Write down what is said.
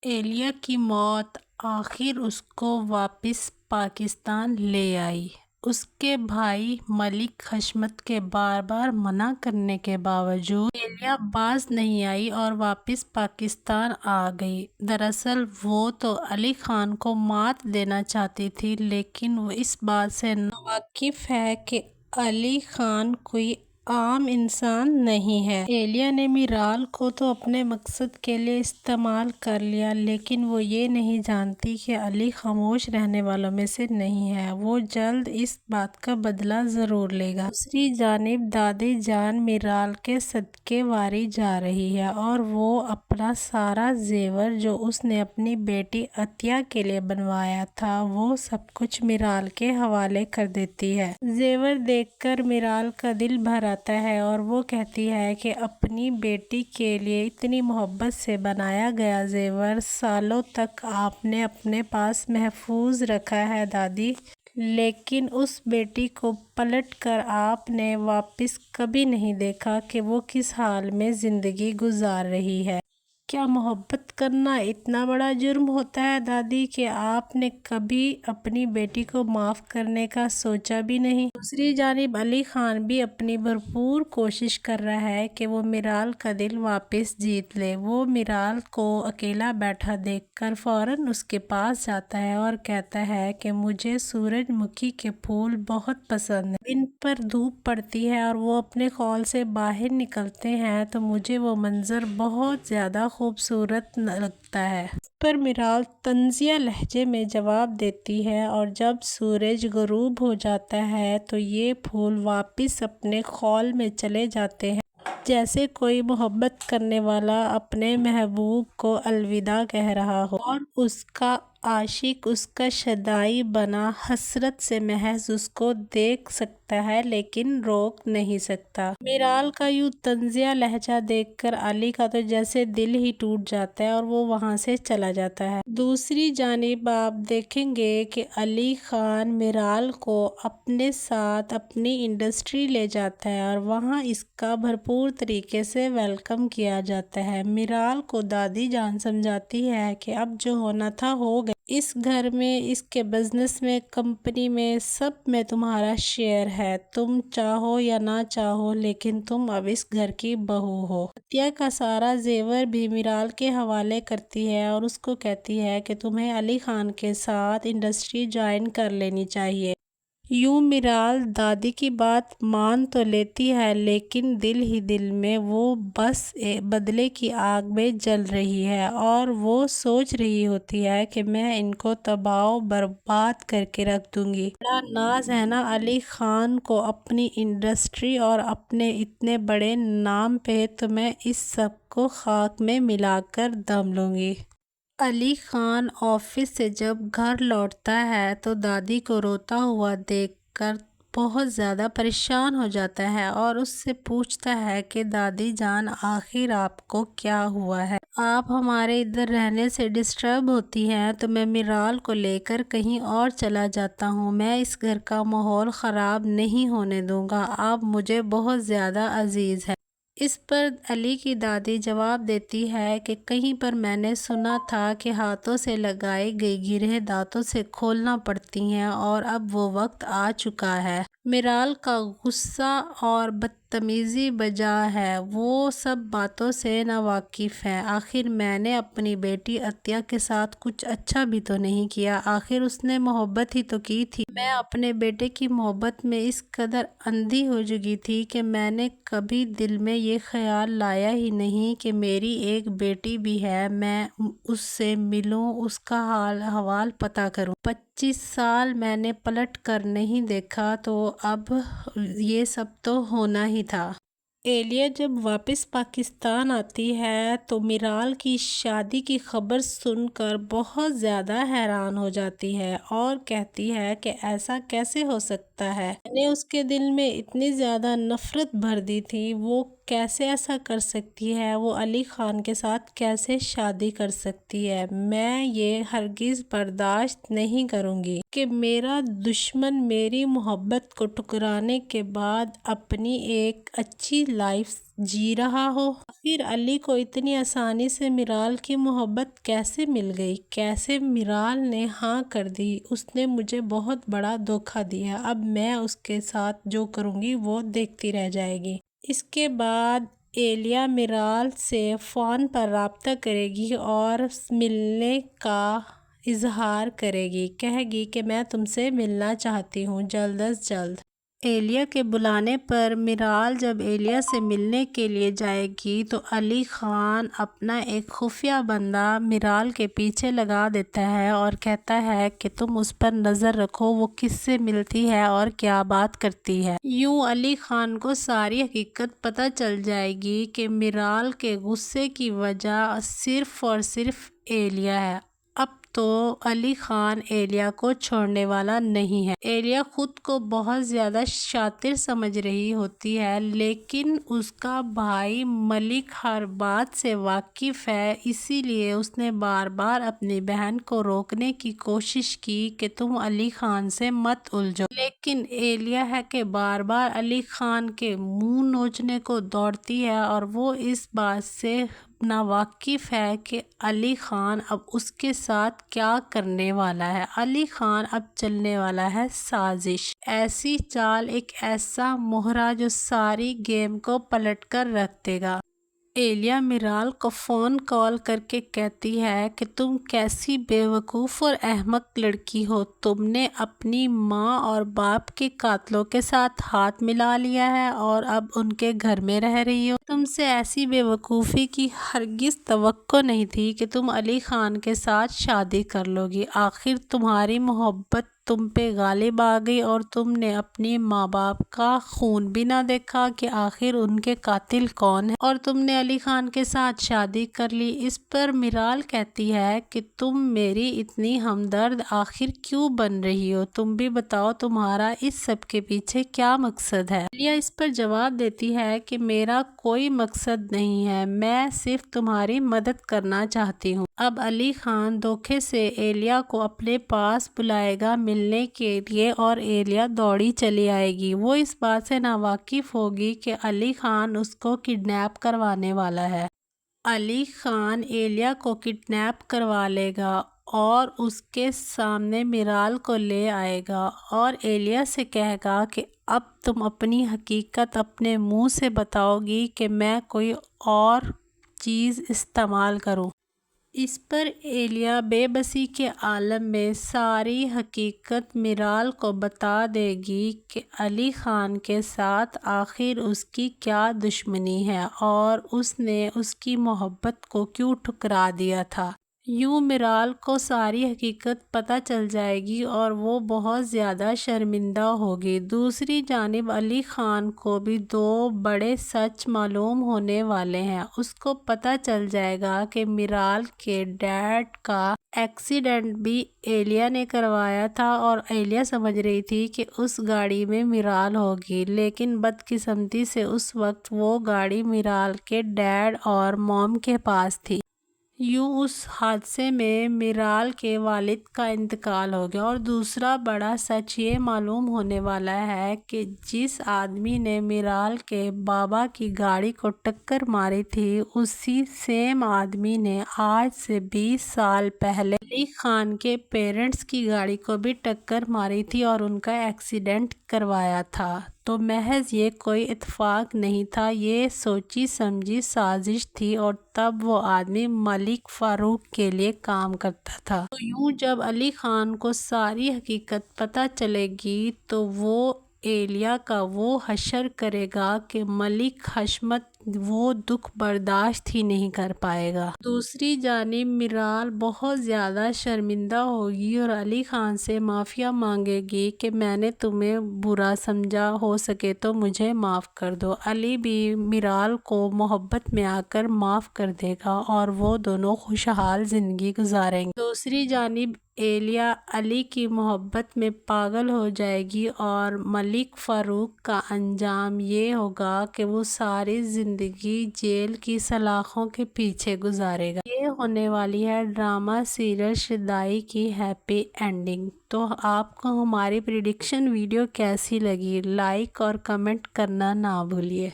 ایلیا کی موت آخر اس کو واپس پاکستان لے آئی۔ اس کے بھائی ملک حشمت کے بار بار منع کرنے کے باوجود ایلیا باز نہیں آئی اور واپس پاکستان آ گئی۔ دراصل وہ تو علی خان کو مات دینا چاہتی تھی، لیکن وہ اس بات سے ناواقف ہے کہ علی خان کوئی عام انسان نہیں ہے۔ ایلیا نے میرال کو تو اپنے مقصد کے لیے استعمال کر لیا، لیکن وہ یہ نہیں جانتی کہ علی خاموش رہنے والوں میں سے نہیں ہے۔ وہ جلد اس بات کا بدلہ ضرور لے گا۔ دوسری جانب دادی جان میرال کے صدقے واری جا رہی ہے اور وہ اپنا سارا زیور جو اس نے اپنی بیٹی عطیہ کے لیے بنوایا تھا، وہ سب کچھ میرال کے حوالے کر دیتی ہے۔ زیور دیکھ کر میرال کا دل بھر آتا ہے اور وہ کہتی ہے کہ اپنی بیٹی کے لیے اتنی محبت سے بنایا گیا زیور سالوں تک آپ نے اپنے پاس محفوظ رکھا ہے دادی، لیکن اس بیٹی کو پلٹ کر آپ نے واپس کبھی نہیں دیکھا کہ وہ کس حال میں زندگی گزار رہی ہے۔ کیا محبت کرنا اتنا بڑا جرم ہوتا ہے دادی کہ آپ نے کبھی اپنی بیٹی کو معاف کرنے کا سوچا بھی نہیں؟ دوسری جانب علی خان بھی اپنی بھرپور کوشش کر رہا ہے کہ وہ میرال کا دل واپس جیت لے۔ وہ میرال کو اکیلا بیٹھا دیکھ کر فوراً اس کے پاس جاتا ہے اور کہتا ہے کہ مجھے سورج مکھی کے پھول بہت پسند ہیں۔ ان پر دھوپ پڑتی ہے اور وہ اپنے خول سے باہر نکلتے ہیں تو مجھے وہ منظر بہت زیادہ خوبصورت لگتا ہے۔ اس پر میرال طنزیہ لہجے میں جواب دیتی ہے، اور جب سورج غروب ہو جاتا ہے تو یہ پھول واپس اپنے خول میں چلے جاتے ہیں، جیسے کوئی محبت کرنے والا اپنے محبوب کو الوداع کہہ رہا ہو، اور اس کا عاشق اس کا شیدائی بنا حسرت سے محض اس کو دیکھ سکتا ہے لیکن روک نہیں سکتا۔ میرال کا یوں طنزیہ لہجہ دیکھ کر علی کا تو جیسے دل ہی ٹوٹ جاتا ہے اور وہ وہاں سے چلا جاتا ہے۔ دوسری جانب آپ دیکھیں گے کہ علی خان میرال کو اپنے ساتھ اپنی انڈسٹری لے جاتا ہے اور وہاں اس کا بھرپور طریقے سے ویلکم کیا جاتا ہے۔ میرال کو دادی جان سمجھاتی ہے کہ اب جو ہونا تھا ہو گیا، اس گھر میں، اس کے بزنس میں، کمپنی میں، سب میں تمہارا شیئر ہے، تم چاہو یا نہ چاہو لیکن تم اب اس گھر کی بہو ہو۔ عطیہ کا سارا زیور بھی میرال کے حوالے کرتی ہے اور اس کو کہتی ہے کہ تمہیں علی خان کے ساتھ انڈسٹری جوائن کر لینی چاہیے۔ یوں میرال دادی کی بات مان تو لیتی ہے، لیکن دل ہی دل میں وہ بس بدلے کی آگ میں جل رہی ہے اور وہ سوچ رہی ہوتی ہے کہ میں ان کو تباہ و برباد کر کے رکھ دوں گی۔ بڑا ناز ہے نا علی خان کو اپنی انڈسٹری اور اپنے اتنے بڑے نام پہ، تو میں اس سب کو خاک میں ملا کر دم لوں گی۔ علی خان آفس سے جب گھر لوٹتا ہے تو دادی کو روتا ہوا دیکھ کر بہت زیادہ پریشان ہو جاتا ہے اور اس سے پوچھتا ہے کہ دادی جان آخر آپ کو کیا ہوا ہے؟ آپ ہمارے ادھر رہنے سے ڈسٹرب ہوتی ہیں تو میں میرال کو لے کر کہیں اور چلا جاتا ہوں، میں اس گھر کا ماحول خراب نہیں ہونے دوں گا، آپ مجھے بہت زیادہ عزیز ہیں۔ اس پر علی کی دادی جواب دیتی ہے کہ کہیں پر میں نے سنا تھا کہ ہاتھوں سے لگائی گئی گرہیں دانتوں سے کھولنا پڑتی ہیں اور اب وہ وقت آ چکا ہے۔ میرال کا غصہ اور بدتمیزی بجا ہے، وہ سب باتوں سے ناواقف ہے۔ آخر میں نے اپنی بیٹی عطیہ کے ساتھ کچھ اچھا بھی تو نہیں کیا، آخر اس نے محبت ہی تو کی تھی۔ میں اپنے بیٹے کی محبت میں اس قدر اندھی ہو چکی تھی کہ میں نے کبھی دل میں یہ خیال لایا ہی نہیں کہ میری ایک بیٹی بھی ہے، میں اس سے ملوں، اس کا حال احوال پتہ کروں۔ 25 سال میں نے پلٹ کر نہیں دیکھا تو اب یہ سب تو ہونا ہی تھا۔ ایلیا جب واپس پاکستان آتی ہے تو میرال کی شادی کی خبر سن کر بہت زیادہ حیران ہو جاتی ہے اور کہتی ہے کہ ایسا کیسے ہو سکتا ہے؟ میں نے اس کے دل میں اتنی زیادہ نفرت بھر دی تھی، وہ کیسے ایسا کر سکتی ہے؟ وہ علی خان کے ساتھ کیسے شادی کر سکتی ہے؟ میں یہ ہرگز برداشت نہیں کروں گی کہ میرا دشمن میری محبت کو ٹھکرانے کے بعد اپنی ایک اچھی لائف جی رہا ہو۔ پھر علی کو اتنی آسانی سے میرال کی محبت کیسے مل گئی؟ کیسے میرال نے ہاں کر دی؟ اس نے مجھے بہت بڑا دھوکہ دیا، اب میں اس کے ساتھ جو کروں گی وہ دیکھتی رہ جائے گی۔ اس کے بعد ایلیا میرال سے فون پر رابطہ کرے گی اور ملنے کا اظہار کرے گی، کہے گی کہ میں تم سے ملنا چاہتی ہوں جلد از جلد۔ ایلیا کے بلانے پر میرال جب ایلیا سے ملنے کے لیے جائے گی تو علی خان اپنا ایک خفیہ بندہ میرال کے پیچھے لگا دیتا ہے اور کہتا ہے کہ تم اس پر نظر رکھو، وہ کس سے ملتی ہے اور کیا بات کرتی ہے۔ یوں علی خان کو ساری حقیقت پتہ چل جائے گی کہ میرال کے غصے کی وجہ صرف اور صرف ایلیا ہے۔ اب تو علی خان ایلیا کو چھوڑنے والا نہیں ہے۔ ایلیا خود کو بہت زیادہ شاطر سمجھ رہی ہوتی ہے، لیکن اس کا بھائی ملک ہر بات سے واقف ہے، اسی لیے اس نے بار بار اپنی بہن کو روکنے کی کوشش کی کہ تم علی خان سے مت الجھو، لیکن ایلیا ہے کہ بار بار علی خان کے منہ نوچنے کو دوڑتی ہے اور وہ اس بات سے ناواقف ہے کہ علی خان اب اس کے ساتھ کیا کرنے والا ہے۔ علی خان اب چلنے والا ہے سازش، ایسی چال، ایک ایسا مہرا جو ساری گیم کو پلٹ کر رکھ دے گا۔ ایلیا میرال کو فون کال کر کے کہتی ہے کہ تم کیسی بے وقوف اور احمق لڑکی ہو، تم نے اپنی ماں اور باپ کے قاتلوں کے ساتھ ہاتھ ملا لیا ہے اور اب ان کے گھر میں رہ رہی ہو۔ تم سے ایسی بے وقوفی کی ہرگز توقع نہیں تھی کہ تم علی خان کے ساتھ شادی کر لو گی۔ آخر تمہاری محبت تم پہ غالب آ گئی اور تم نے اپنی ماں باپ کا خون بھی نہ دیکھا کہ آخر ان کے قاتل کون ہیں، اور تم نے علی خان کے ساتھ شادی کر لی۔ اس پر میرال کہتی ہے کہ تم میری اتنی ہمدرد آخر کیوں بن رہی ہو؟ تم بھی بتاؤ تمہارا اس سب کے پیچھے کیا مقصد ہے؟ ایلیا اس پر جواب دیتی ہے کہ میرا کوئی مقصد نہیں ہے، میں صرف تمہاری مدد کرنا چاہتی ہوں۔ اب علی خان دھوکے سے ایلیا کو اپنے پاس بلائے گا ملنے کے لیے اور ایلیا دوڑی چلی آئے گی۔ وہ اس بات سے ناواقف ہوگی کہ علی خان اس کو کڈنیپ کروانے والا ہے۔ علی خان ایلیا کو کڈنیپ کروا لے گا اور اس کے سامنے میرال کو لے آئے گا اور ایلیا سے کہے گا کہ اب تم اپنی حقیقت اپنے منہ سے بتاؤ گی کہ میں کوئی اور چیز استعمال کروں۔ اس پر ایلیا بے بسی کے عالم میں ساری حقیقت میرال کو بتا دے گی کہ علی خان کے ساتھ آخر اس کی کیا دشمنی ہے اور اس نے اس کی محبت کو کیوں ٹھکرا دیا تھا۔ یوں میرال کو ساری حقیقت پتہ چل جائے گی اور وہ بہت زیادہ شرمندہ ہوگی۔ دوسری جانب علی خان کو بھی دو بڑے سچ معلوم ہونے والے ہیں۔ اس کو پتہ چل جائے گا کہ میرال کے ڈیڈ کا ایکسیڈنٹ بھی ایلیا نے کروایا تھا اور ایلیا سمجھ رہی تھی کہ اس گاڑی میں میرال ہوگی، لیکن بدقسمتی سے اس وقت وہ گاڑی میرال کے ڈیڈ اور موم کے پاس تھی۔ یوں اس حادثے میں میرال کے والد کا انتقال ہو گیا۔ اور دوسرا بڑا سچ یہ معلوم ہونے والا ہے کہ جس آدمی نے میرال کے بابا کی گاڑی کو ٹکر ماری تھی، اسی سیم آدمی نے آج سے 20 سال پہلے علی خان کے پیرنٹس کی گاڑی کو بھی ٹکر ماری تھی اور ان کا ایکسیڈنٹ کروایا تھا۔ تو محض یہ کوئی اتفاق نہیں تھا، یہ سوچی سمجھی سازش تھی اور تب وہ آدمی ملک فاروق کے لیے کام کرتا تھا۔ تو یوں جب علی خان کو ساری حقیقت پتہ چلے گی تو وہ ایلیا کا وہ حشر کرے گا کہ ملک حشمت وہ دکھ برداشت ہی نہیں کر پائے گا۔ دوسری جانب میرال بہت زیادہ شرمندہ ہوگی اور علی خان سے معافی مانگے گی کہ میں نے تمہیں برا سمجھا، ہو سکے تو مجھے معاف کر دو۔ علی بھی میرال کو محبت میں آ کر معاف کر دے گا اور وہ دونوں خوشحال زندگی گزاریں گے۔ دوسری جانب ایلیا علی کی محبت میں پاگل ہو جائے گی اور ملک فاروق کا انجام یہ ہوگا کہ وہ ساری زندگی جیل کی سلاخوں کے پیچھے گزارے گا۔ یہ ہونے والی ہے ڈرامہ سیریل شدائی کی ہیپی اینڈنگ۔ تو آپ کو ہماری پریڈکشن ویڈیو کیسی لگی؟ لائک اور کمنٹ کرنا نہ بھولیے۔